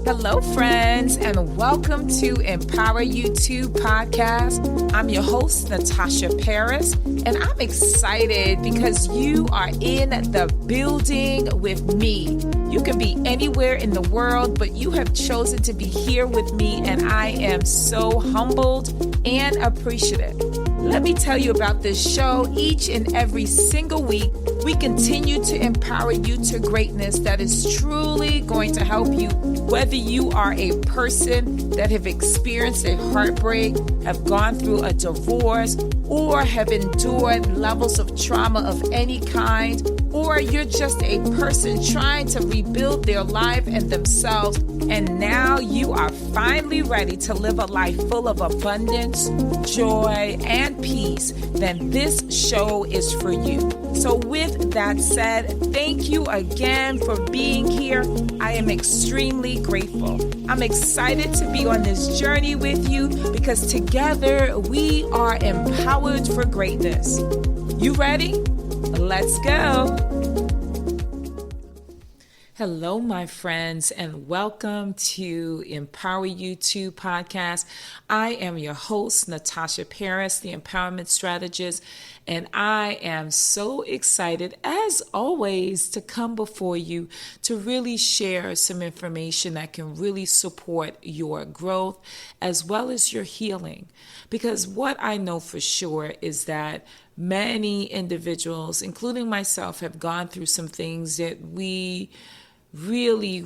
Hello, friends, and welcome to Empower You 2 podcast. I'm your host, Natasha Paris, and I'm excited because you are in the building with me. You can be anywhere in the world, but you have chosen to be here with me, and I am so humbled and appreciative. Let me tell you about this show. Each and every single week, we continue to empower you to greatness that is truly going to help you, whether you are a person that have experienced a heartbreak, have gone through a divorce, or have endured levels of trauma of any kind, or you're just a person trying to rebuild their life and themselves, and now you are finally ready to live a life full of abundance, joy, and peace, then this show is for you. So with that said, thank you again for being here. I am extremely grateful. I'm excited to be on this journey with you because together we are empowered for greatness. You ready? Let's go. Hello, my friends, and welcome to Empower You 2 podcast. I am your host, Natasha Paris, the empowerment strategist, and I am so excited, as always, to come before you to really share some information that can really support your growth as well as your healing. Because what I know for sure is that many individuals, including myself, have gone through some things that we really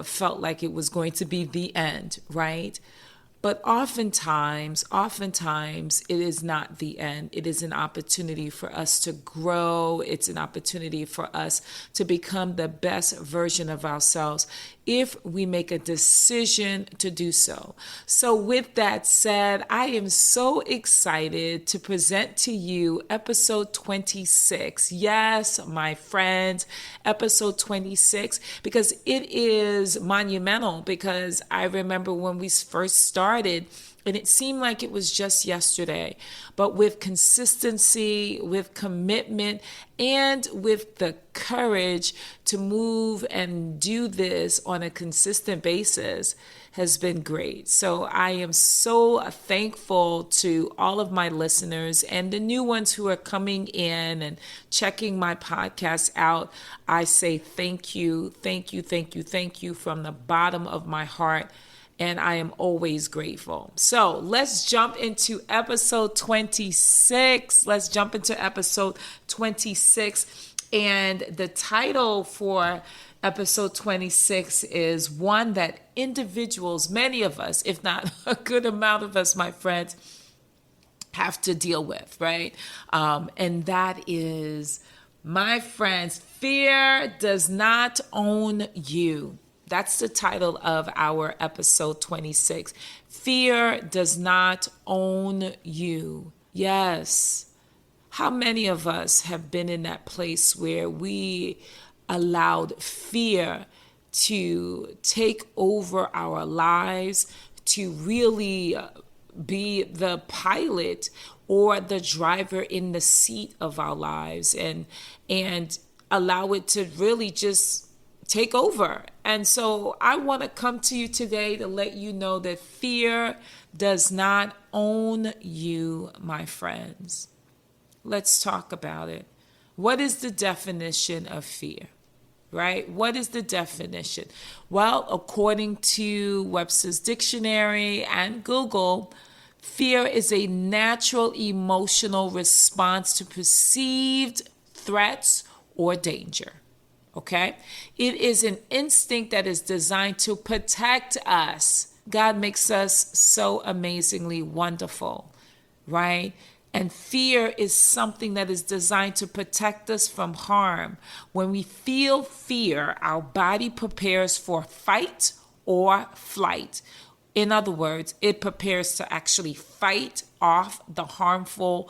felt like it was going to be the end, right? But oftentimes, it is not the end. It is an opportunity for us to grow. It's an opportunity for us to become the best version of ourselves if we make a decision to do so. So with that said, I am so excited to present to you episode 26. Yes, my friends, episode 26, because it is monumental, because I remember when we first started, and it seemed like it was just yesterday, but with consistency, with commitment, and with the courage to move and do this on a consistent basis has been great. So I am so thankful to all of my listeners and the new ones who are coming in and checking my podcast out. I say thank you from the bottom of my heart. And I am always grateful. So let's jump into episode 26. And the title for episode 26 is one that individuals, many of us, if not a good amount of us, my friends, have to deal with, right? And that is, my friends, fear does not own you. That's the title of our episode 26. Fear does not own you. Yes. How many of us have been in that place where we allowed fear to take over our lives, to really be the pilot or the driver in the seat of our lives, and allow it to really just take over? And so I want to come to you today to let you know that fear does not own you, my friends. Let's talk about it. What is the definition of fear, right? What is the definition? Well, according to Webster's dictionary and Google, fear is a natural emotional response to perceived threats or danger. Okay? It is an instinct that is designed to protect us. God makes us so amazingly wonderful, right? And fear is something that is designed to protect us from harm. When we feel fear, our body prepares for fight or flight. In other words, it prepares to actually fight off the harmful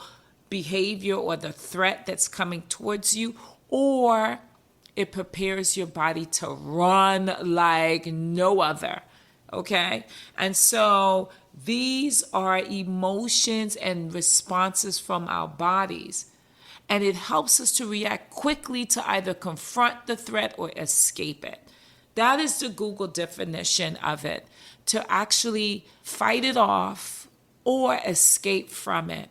behavior or the threat that's coming towards you, or it prepares your body to run like no other, okay? And so these are emotions and responses from our bodies. And it helps us to react quickly to either confront the threat or escape it. That is the Google definition of it, to actually fight it off or escape from it.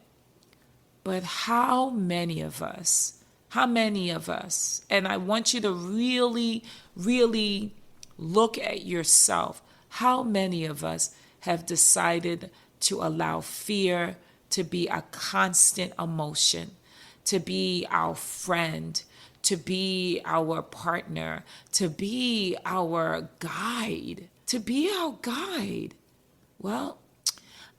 But how many of us, and I want you to really, really look at yourself, how many of us have decided to allow fear to be a constant emotion, to be our friend, to be our partner, to be our guide, to be our guide? Well,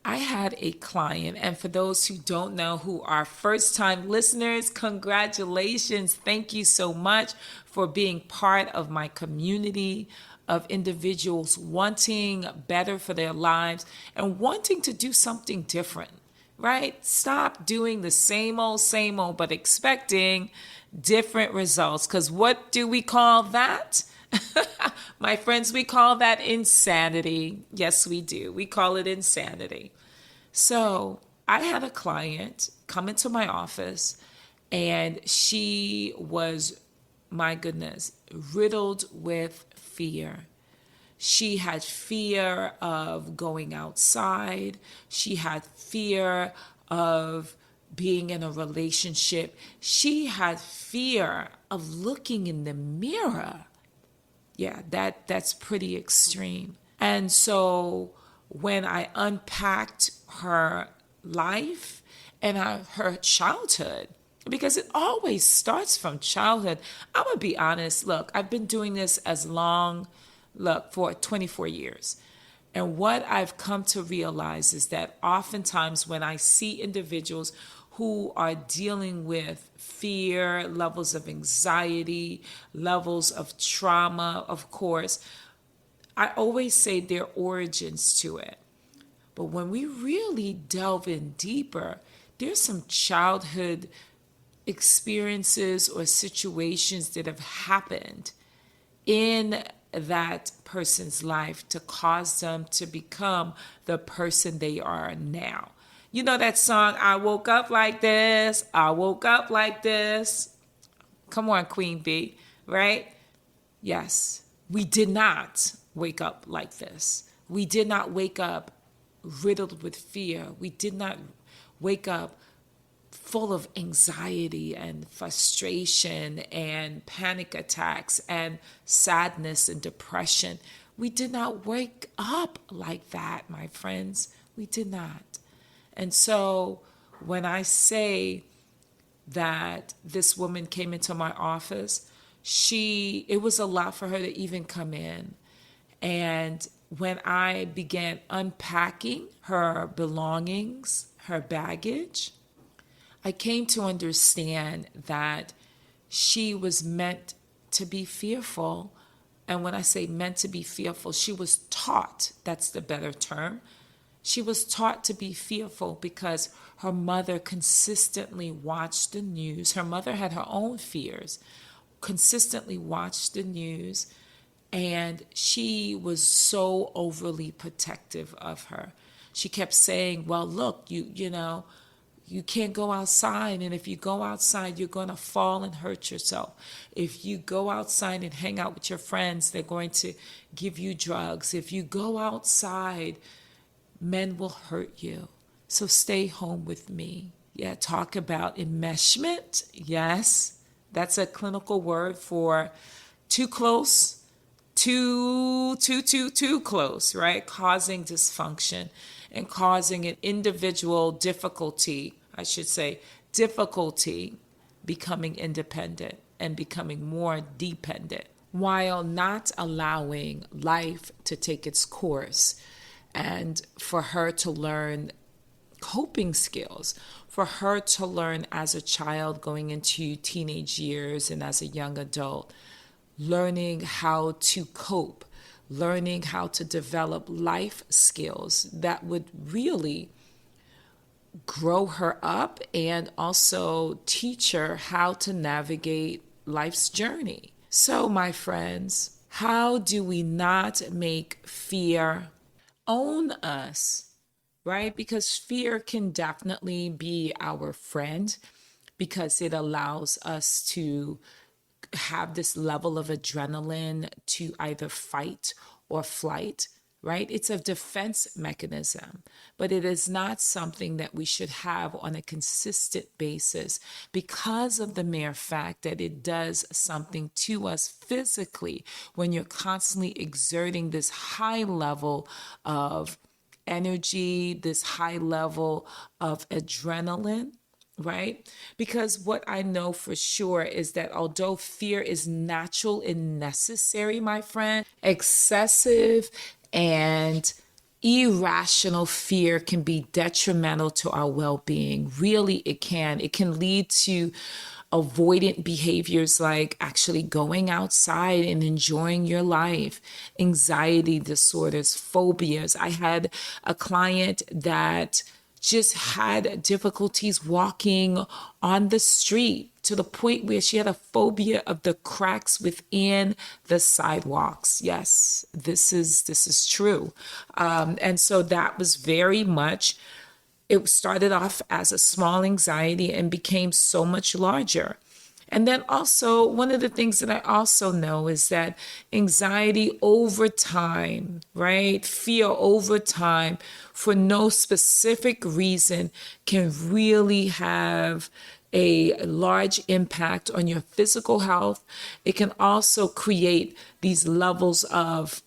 I had a client, and for those who don't know, who are first time listeners, congratulations. Thank you so much for being part of my community of individuals wanting better for their lives and wanting to do something different, right? Stop doing the same old, but expecting different results. Because what do we call that? My friends, we call that insanity. Yes, we do. We call it insanity. So I had a client come into my office, and she was, my goodness, riddled with fear. She had fear of going outside. She had fear of being in a relationship. She had fear of looking in the mirror. Yeah, that's pretty extreme. And so when I unpacked her life and her childhood, because it always starts from childhood. I'm going to be honest. Look, I've been doing this for 24 years. And what I've come to realize is that oftentimes when I see individuals who are dealing with fear, levels of anxiety, levels of trauma, of course, I always say their origins to it. But when we really delve in deeper, there's some childhood experiences or situations that have happened in that person's life to cause them to become the person they are now. You know that song, I woke up like this, I woke up like this. Come on, Queen Bee, right? Yes, we did not wake up like this. We did not wake up riddled with fear. We did not wake up full of anxiety and frustration and panic attacks and sadness and depression. We did not wake up like that, my friends. We did not. And so when I say that this woman came into my office, it was a lot for her to even come in. And when I began unpacking her belongings, her baggage, I came to understand that she was meant to be fearful. And when I say meant to be fearful, she was taught, that's the better term. She was taught to be fearful because her mother consistently watched the news. Her mother had her own fears, consistently watched the news, and she was so overly protective of her. She kept saying, well, look, you know, you can't go outside, and if you go outside, you're going to fall and hurt yourself. If you go outside and hang out with your friends, they're going to give you drugs. If you go outside, men will hurt you. So stay home with me. Yeah, talk about enmeshment. Yes, that's a clinical word for too close, too close, right? Causing dysfunction and causing an individual difficulty becoming independent and becoming more dependent, while not allowing life to take its course and for her to learn coping skills, for her to learn as a child going into teenage years and as a young adult, learning how to cope, learning how to develop life skills that would really grow her up and also teach her how to navigate life's journey. So, my friends, how do we not make fear own us, right? Because fear can definitely be our friend. because it allows us to have this level of adrenaline to either fight or flight, right? It's a defense mechanism, but it is not something that we should have on a consistent basis because of the mere fact that it does something to us physically when you're constantly exerting this high level of energy, this high level of adrenaline, right? Because what I know for sure is that although fear is natural and necessary, my friend, excessive and irrational fear can be detrimental to our well-being. Really, it can. It can lead to avoidant behaviors like actually going outside and enjoying your life, anxiety disorders, phobias. I had a client that just had difficulties walking on the street to the point where she had a phobia of the cracks within the sidewalks. Yes, this is true. And so that was very much, it started off as a small anxiety and became so much larger. And then also, one of the things that I also know is that anxiety over time, right? Fear over time, for no specific reason, can really have a large impact on your physical health. It can also create these levels of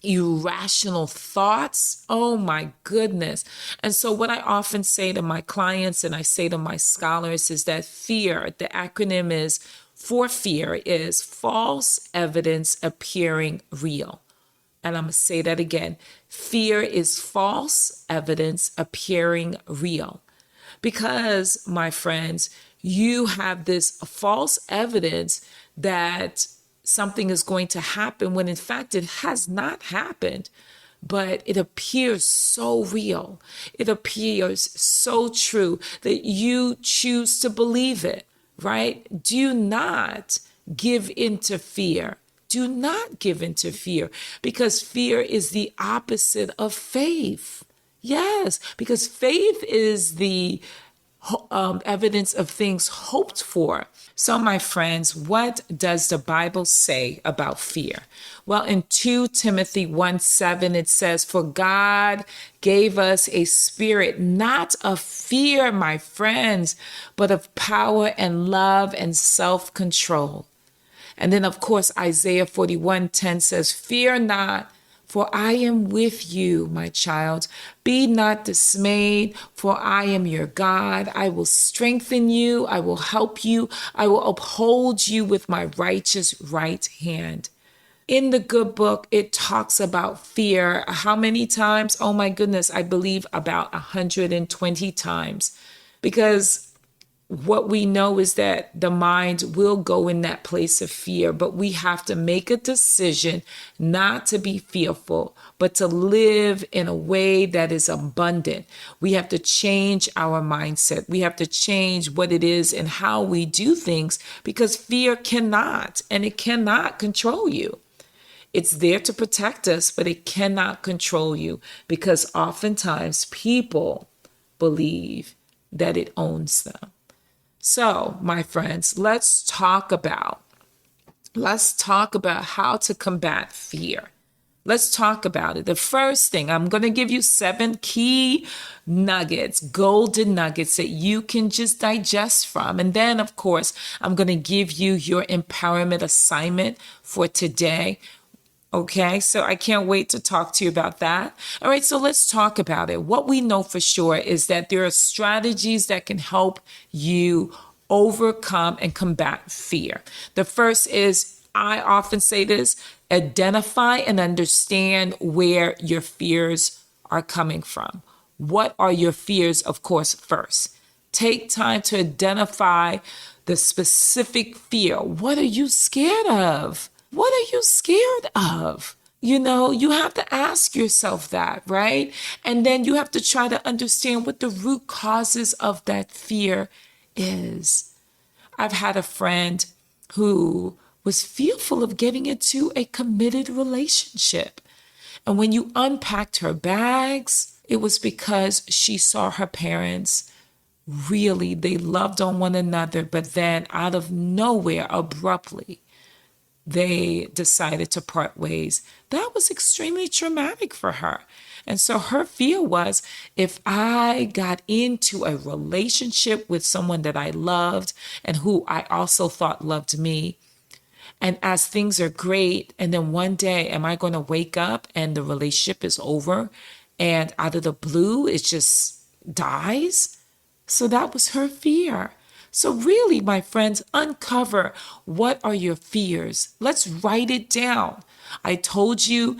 irrational thoughts. Oh my goodness. And so what I often say to my clients and I say to my scholars is that fear, the acronym is for fear, is false evidence appearing real. And I'm going to say that again. Fear is false evidence appearing real. Because, my friends, you have this false evidence that something is going to happen when in fact it has not happened, but it appears so real. It appears so true that you choose to believe it, right? Do not give into fear. Do not give into fear, because fear is the opposite of faith. Yes, because faith is the evidence of things hoped for. So, my friends, what does the Bible say about fear? Well, in 2 Timothy 1:7, it says, "For God gave us a spirit not of fear, my friends, but of power and love and self-control." And then, of course, Isaiah 41:10 says, "Fear not, for I am with you, my child. Be not dismayed, for I am your God. I will strengthen you. I will help you. I will uphold you with my righteous right hand." In the good book, it talks about fear. How many times? Oh my goodness, I believe about 120 times. Because what we know is that the mind will go in that place of fear, but we have to make a decision not to be fearful, but to live in a way that is abundant. We have to change our mindset. We have to change what it is and how we do things, because fear cannot, and it cannot control you. It's there to protect us, but it cannot control you, because oftentimes people believe that it owns them. So, my friends, let's talk about how to combat fear. Let's talk about it. The first thing, I'm going to give you 7 key nuggets, golden nuggets that you can just digest from. And then, of course, I'm going to give you your empowerment assignment for today. Okay, so I can't wait to talk to you about that. All right, so let's talk about it. What we know for sure is that there are strategies that can help you overcome and combat fear. The first is, I often say this, identify and understand where your fears are coming from. What are your fears, of course, first? Take time to identify the specific fear. What are you scared of? What are you scared of? You know, you have to ask yourself that, right? And then you have to try to understand what the root causes of that fear is. I've had a friend who was fearful of getting into a committed relationship. And when you unpacked her bags, it was because she saw her parents Really, they loved on one another, but then out of nowhere, abruptly, they decided to part ways. That was extremely traumatic for her. And so her fear was, if I got into a relationship with someone that I loved and who I also thought loved me, and as things are great, and then one day, am I going to wake up and the relationship is over and out of the blue, it just dies? So that was her fear. So really, my friends, uncover what are your fears. Let's write it down. I told you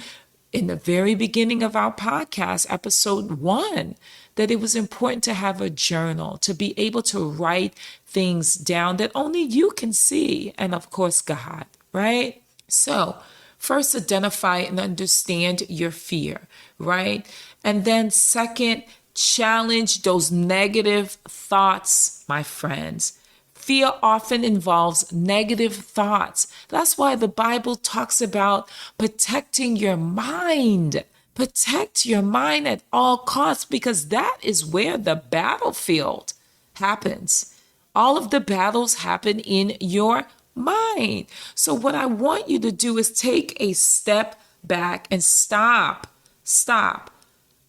in the very beginning of our podcast, episode 1, that it was important to have a journal, to be able to write things down that only you can see, and of course, God, right? So, first, identify and understand your fear, right? And then, second, challenge those negative thoughts, my friends. Fear often involves negative thoughts. That's why the Bible talks about protecting your mind. Protect your mind at all costs, because that is where the battlefield happens. All of the battles happen in your mind. So what I want you to do is take a step back and stop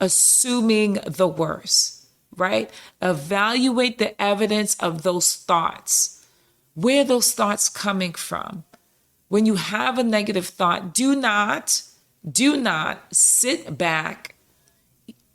assuming the worst, right? Evaluate the evidence of those thoughts. Where are those thoughts coming from? When you have a negative thought, do not sit back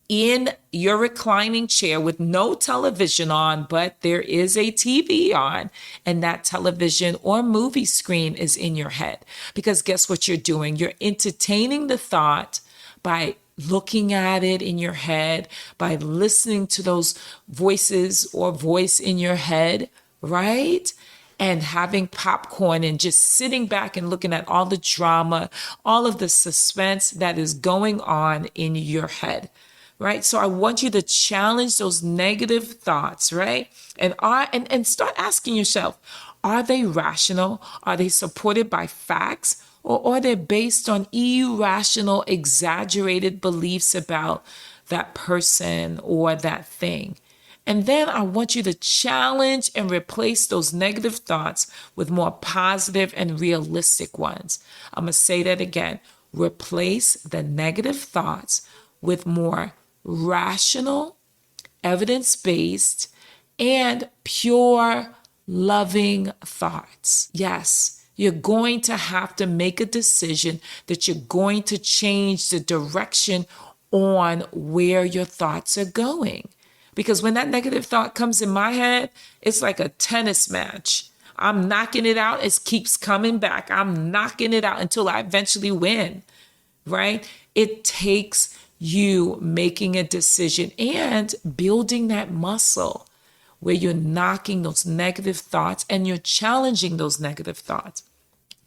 in your reclining chair with no television on, but there is a TV on, and that television or movie screen is in your head. Because guess what you're doing? You're entertaining the thought by looking at it in your head, by listening to those voices or voice in your head, right? And having popcorn and just sitting back and looking at all the drama, all of the suspense that is going on in your head, right? So I want you to challenge those negative thoughts, right? And start asking yourself, are they rational? Are they supported by facts? Or are they based on irrational, exaggerated beliefs about that person or that thing? And then I want you to challenge and replace those negative thoughts with more positive and realistic ones. I'm going to say that again. Replace the negative thoughts with more rational, evidence-based, and pure, loving thoughts. Yes. You're going to have to make a decision that you're going to change the direction on where your thoughts are going. Because when that negative thought comes in my head, it's like a tennis match. I'm knocking it out. It keeps coming back. I'm knocking it out until I eventually win, right? It takes you making a decision and building that muscle where you're knocking those negative thoughts and you're challenging those negative thoughts.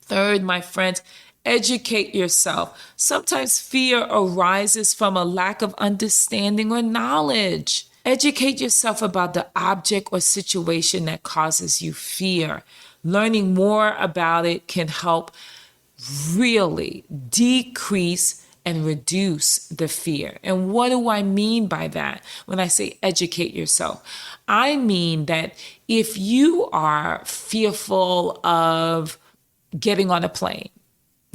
Third, my friends, educate yourself. Sometimes fear arises from a lack of understanding or knowledge. Educate yourself about the object or situation that causes you fear. Learning more about it can help really decrease and reduce the fear. And what do I mean by that? When I say educate yourself, I mean that if you are fearful of getting on a plane.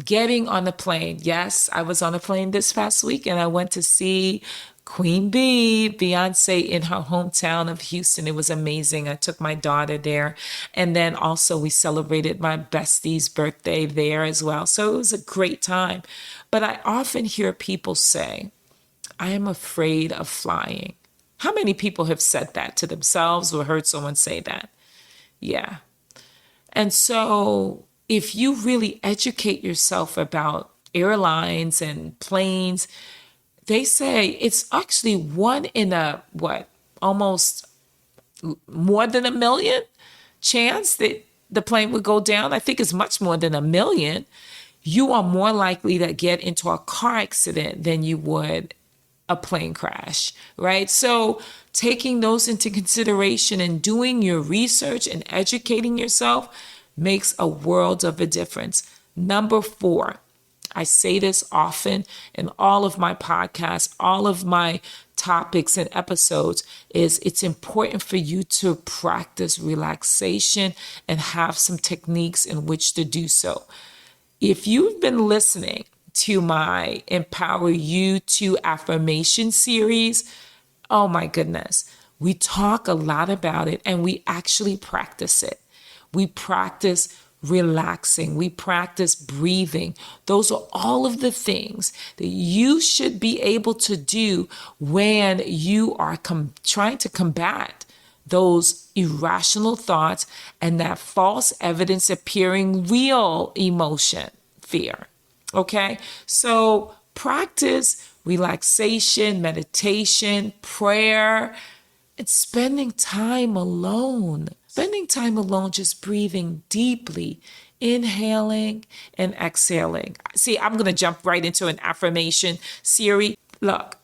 Yes, I was on a plane this past week and I went to see Queen Bee, Beyonce, in her hometown of Houston. It was amazing. I took my daughter there. And then also we celebrated my bestie's birthday there as well. So it was a great time. But I often hear people say, I am afraid of flying. How many people have said that to themselves or heard someone say that? Yeah. And so if you really educate yourself about airlines and planes, they say it's actually one in almost more than 1 million chance that the plane would go down. I think it's much more than 1 million. You are more likely to get into a car accident than you would a plane crash, right? So taking those into consideration and doing your research and educating yourself makes a world of a difference. Number 4, I say this often in all of my podcasts, all of my topics and episodes, is it's important for you to practice relaxation and have some techniques in which to do so. If you've been listening to my Empower You to Affirmation series, oh my goodness, we talk a lot about it and we actually practice it. We practice relaxing. We practice breathing. Those are all of the things that you should be able to do when you are trying to combat those irrational thoughts and that false evidence appearing real emotion, fear. Okay? So practice relaxation, meditation, prayer, and spending time alone. Spending time alone, just breathing deeply, inhaling and exhaling. See, I'm going to jump right into an affirmation series. Look,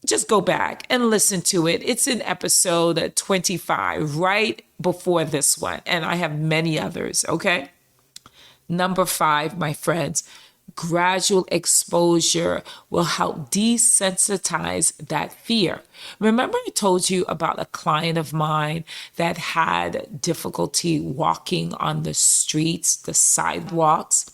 just go back and listen to it. It's in episode 25, right before this one. And I have many others, okay? Number 5, my friends, gradual exposure will help desensitize that fear. Remember I told you about a client of mine that had difficulty walking on the streets, the sidewalks?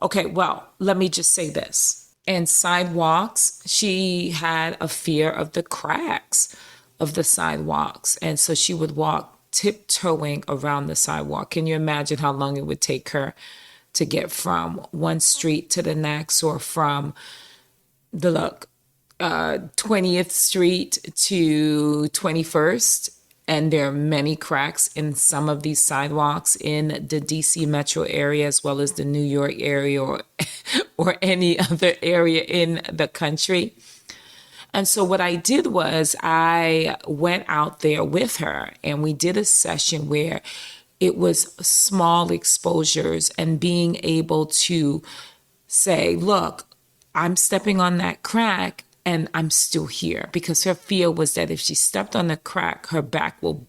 Okay, well, let me just say this. In sidewalks, she had a fear of the cracks of the sidewalks. And so she would walk tiptoeing around the sidewalk. Can you imagine how long it would take her to get from one street to the next, or from the 20th Street to 21st? And there are many cracks in some of these sidewalks in the DC metro area, as well as the New York area, or any other area in the country. And so what I did was I went out there with her and we did a session where it was small exposures and being able to say, look, I'm stepping on that crack and I'm still here, because her fear was that if she stepped on the crack, her back will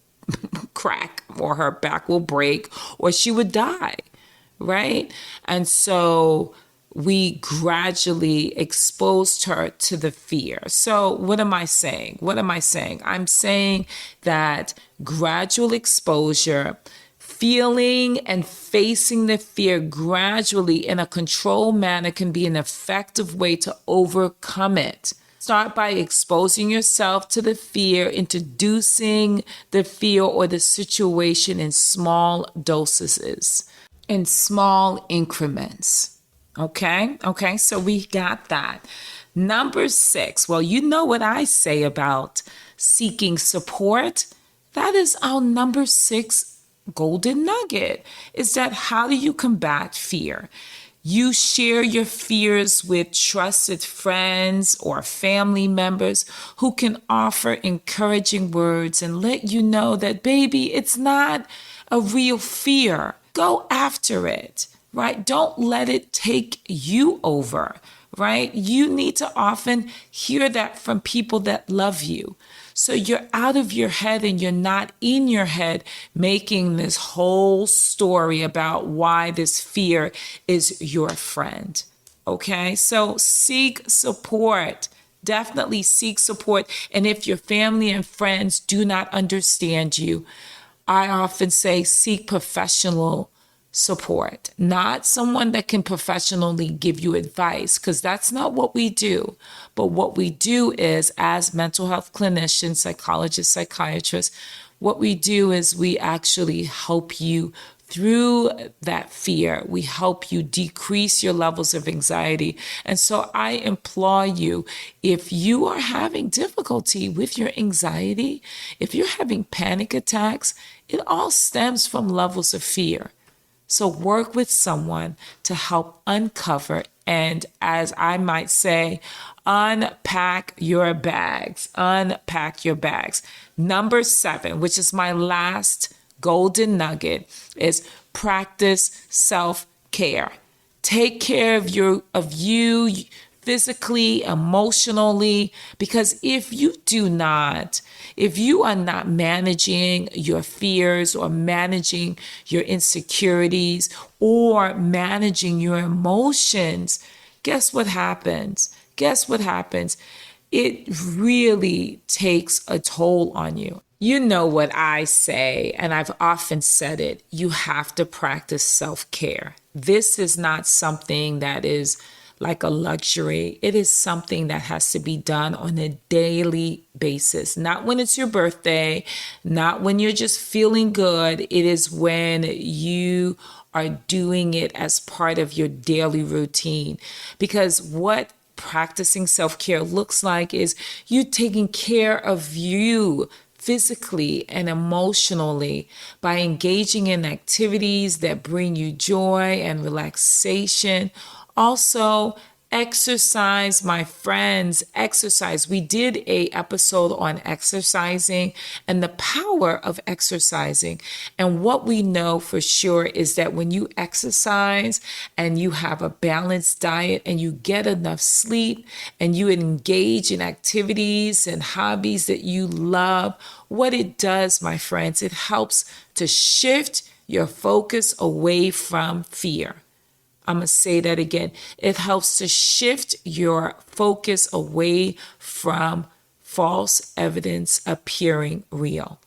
crack or her back will break or she would die, right? And so we gradually exposed her to the fear. So what am I saying? I'm saying that gradual exposure, feeling and facing the fear gradually in a controlled manner, can be an effective way to overcome it. Start by exposing yourself to the fear, introducing the fear or the situation in small doses, in small increments. Okay, so we got that. Number 6, well, you know what I say about seeking support. That is our number 6 golden nugget, is that how do you combat fear? You share your fears with trusted friends or family members who can offer encouraging words and let you know that, baby, it's not a real fear. Go after it, right? Don't let it take you over, right? You need to often hear that from people that love you. So you're out of your head and you're not in your head making this whole story about why this fear is your friend. Okay, so seek support. Definitely seek support. And if your family and friends do not understand you, I often say seek professional support, not someone that can professionally give you advice, because that's not what we do. But what we do is, as mental health clinicians, psychologists, psychiatrists, what we do is we actually help you through that fear. We help you decrease your levels of anxiety. And so I implore you, if you are having difficulty with your anxiety, if you're having panic attacks, it all stems from levels of fear. So work with someone to help uncover and, as I might say, unpack your bags. Unpack your bags. Number 7, which is my last golden nugget, is practice self-care. Take care of you physically, emotionally, because if you are not managing your fears or managing your insecurities or managing your emotions, guess what happens? Guess what happens? It really takes a toll on you. You know what I say, and I've often said it, you have to practice self-care. This is not something that is like a luxury. It is something that has to be done on a daily basis, not when it's your birthday, not when you're just feeling good. It is when you are doing it as part of your daily routine. Because what practicing self-care looks like is you taking care of you physically and emotionally by engaging in activities that bring you joy and relaxation. Also, exercise, my friends, exercise. We did a episode on exercising and the power of exercising. And what we know for sure is that when you exercise and you have a balanced diet and you get enough sleep and you engage in activities and hobbies that you love, what it does, my friends, it helps to shift your focus away from fear. I'm going to say that again. It helps to shift your focus away from false evidence appearing real.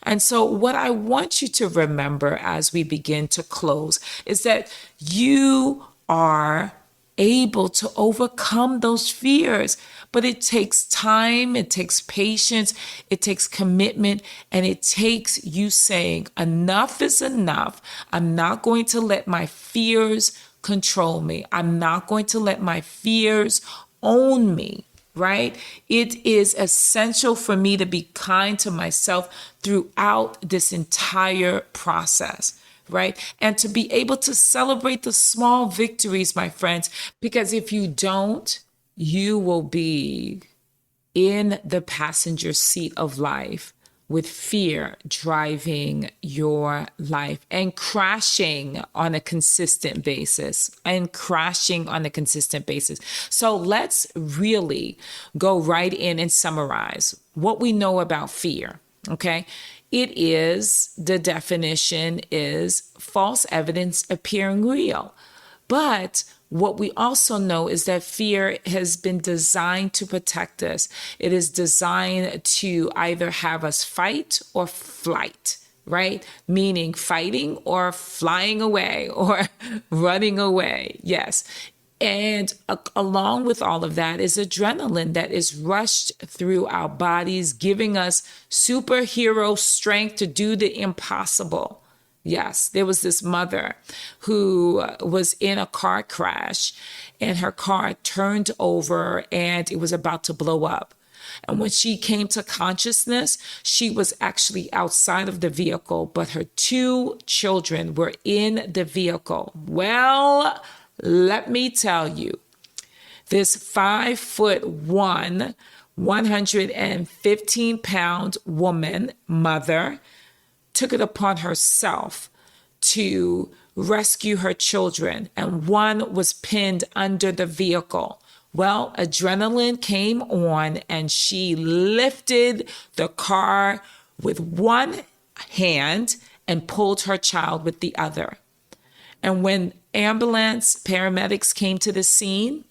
And so what I want you to remember as we begin to close is that you are able to overcome those fears, but it takes time, it takes patience, it takes commitment, and it takes you saying, enough is enough. I'm not going to let my fears control me. I'm not going to let my fears own me, right? It is essential for me to be kind to myself throughout this entire process, right? And to be able to celebrate the small victories, my friends, because if you don't, you will be in the passenger seat of life with fear driving your life and crashing on a consistent basis So let's really go right in and summarize what we know about fear. Okay. The definition is false evidence appearing real. But what we also know is that fear has been designed to protect us. It is designed to either have us fight or flight, right? Meaning fighting or flying away or running away. Yes. And along with all of that is adrenaline that is rushed through our bodies, giving us superhero strength to do the impossible. Yes, there was this mother who was in a car crash and her car turned over and it was about to blow up. And when she came to consciousness, she was actually outside of the vehicle, but her 2 children were in the vehicle. Well, let me tell you, this 5'1", 115-pound woman, mother, took it upon herself to rescue her children, and one was pinned under the vehicle. Well, adrenaline came on and she lifted the car with one hand and pulled her child with the other. And when ambulance paramedics came to the scene,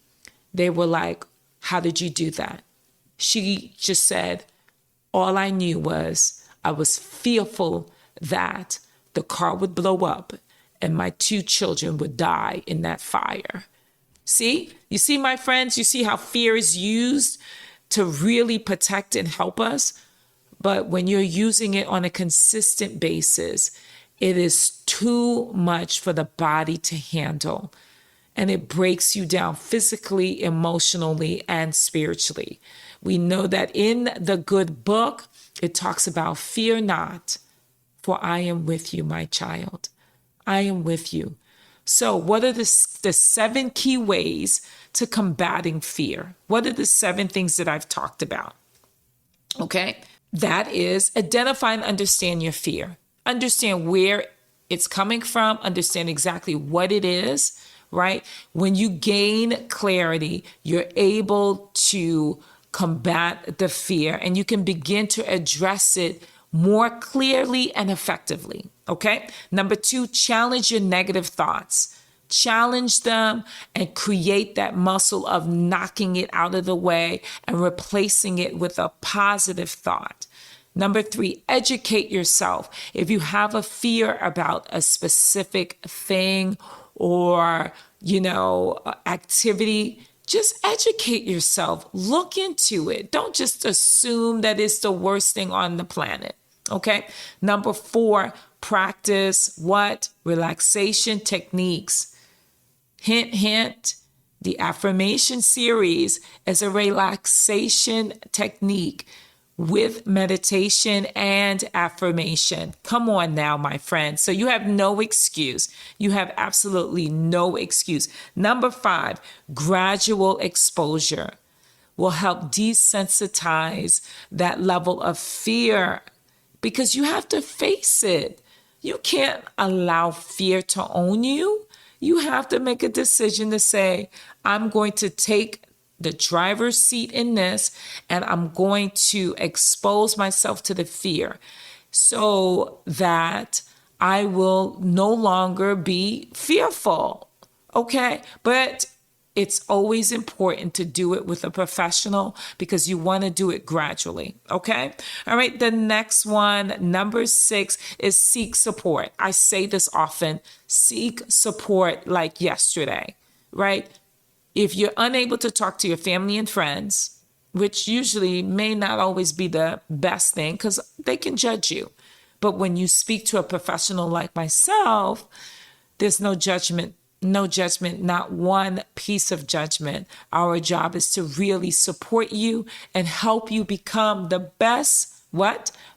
they were like, "How did you do that?" She just said, "All I knew was I was fearful that the car would blow up and my 2 children would die in that fire." See? You see, my friends, you see how fear is used to really protect and help us? But when you're using it on a consistent basis, it is too much for the body to handle. And it breaks you down physically, emotionally, and spiritually. We know that in the good book, it talks about fear not, for I am with you, my child. I am with you. So what are the 7 key ways to combating fear? What are the 7 things that I've talked about? Okay. That is identify and understand your fear. Understand where it's coming from. Understand exactly what it is, right? When you gain clarity, you're able to combat the fear and you can begin to address it more clearly and effectively. Okay. Number 2, challenge your negative thoughts. Challenge them and create that muscle of knocking it out of the way and replacing it with a positive thought. Number 3, educate yourself. If you have a fear about a specific thing or, activity, just educate yourself. Look into it. Don't just assume that it's the worst thing on the planet. Okay. Number 4, practice what? Relaxation techniques. Hint, hint, the affirmation series is a relaxation technique with meditation and affirmation. Come on now, my friend. So you have no excuse. You have absolutely no excuse. Number 5, gradual exposure will help desensitize that level of fear because you have to face it. You can't allow fear to own you. You have to make a decision to say, I'm going to take the driver's seat in this and I'm going to expose myself to the fear so that I will no longer be fearful. Okay. But it's always important to do it with a professional because you want to do it gradually. Okay. All right. The next one, number 6, is seek support. I say this often, seek support like yesterday, right? If you're unable to talk to your family and friends, which usually may not always be the best thing because they can judge you. But when you speak to a professional like myself, there's no judgment. No judgment, not one piece of judgment. Our job is to really support you and help you become the best,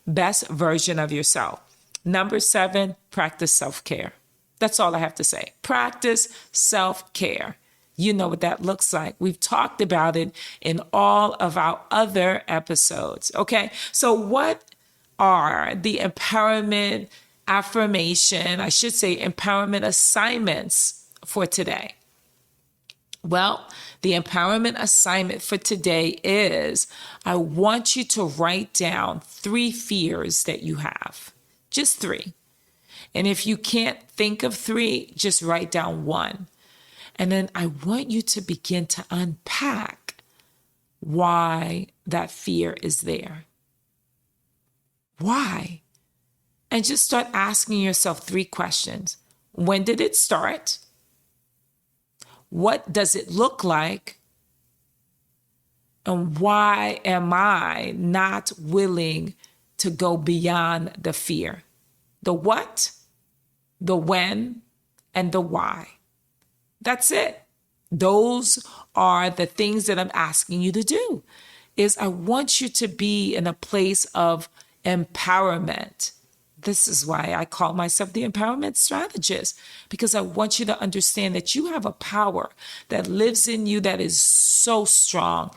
best version of yourself. Number 7, practice self-care. That's all I have to say. Practice self-care. You know what that looks like. We've talked about it in all of our other episodes. Okay. So what are the empowerment assignments for today? Well, the empowerment assignment for today is I want you to write down 3 fears that you have. Just 3. And if you can't think of 3, just write down 1. And then I want you to begin to unpack why that fear is there. Why? And just start asking yourself 3 questions. When did it start? What does it look like? And why am I not willing to go beyond the fear? The what, the when, and the why. That's it. Those are the things that I'm asking you to do. Is I want you to be in a place of empowerment. This is why I call myself the empowerment strategist, because I want you to understand that you have a power that lives in you that is so strong,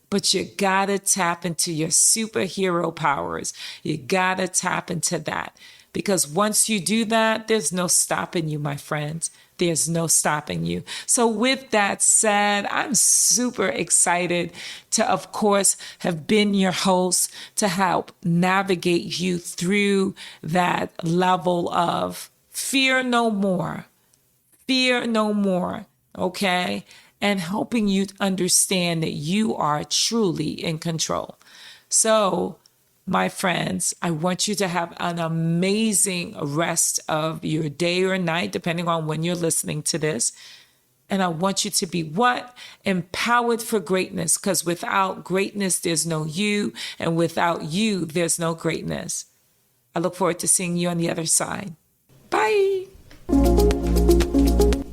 but you gotta tap into your superhero powers. You gotta tap into that, because once you do that, there's no stopping you, my friends. There's no stopping you. So with that said, I'm super excited to, of course, have been your host to help navigate you through that level of fear no more, okay? And helping you understand that you are truly in control. So, my friends, I want you to have an amazing rest of your day or night, depending on when you're listening to this. And I want you to be what? Empowered for greatness, because without greatness, there's no you. And without you, there's no greatness. I look forward to seeing you on the other side. Bye.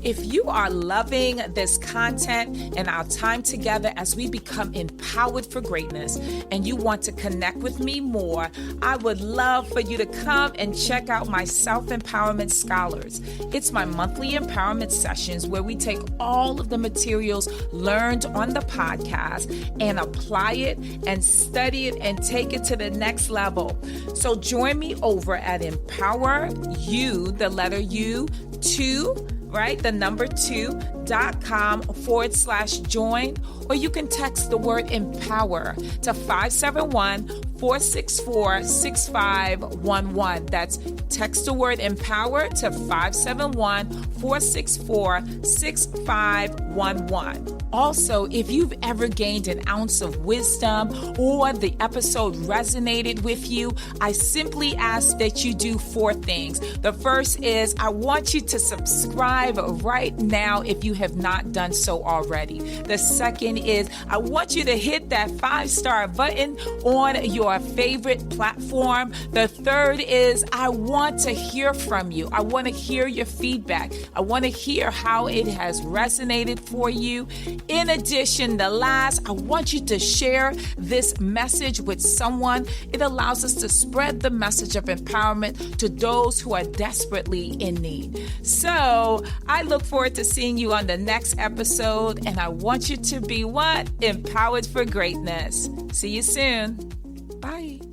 If you are loving this content and our time together as we become empowered for greatness and you want to connect with me more, I would love for you to come and check out my Self-Empowerment Scholars. It's my monthly empowerment sessions where we take all of the materials learned on the podcast and apply it and study it and take it to the next level. So join me over at Empower You, the letter U, 2 right? The number 2.com/join, or you can text the word empower to 571-464-6511. That's text the word empower to 571-464-6511. Also, if you've ever gained an ounce of wisdom or the episode resonated with you, I simply ask that you do 4 things. The first is I want you to subscribe right now if you have not done so already. The second is I want you to hit that 5-star button on your favorite platform. The third is I want to hear from you. I want to hear your feedback. I want to hear how it has resonated for you. In addition, the last, I want you to share this message with someone. It allows us to spread the message of empowerment to those who are desperately in need. So I look forward to seeing you on the next episode, and I want you to be what? Empowered for greatness. See you soon. Bye.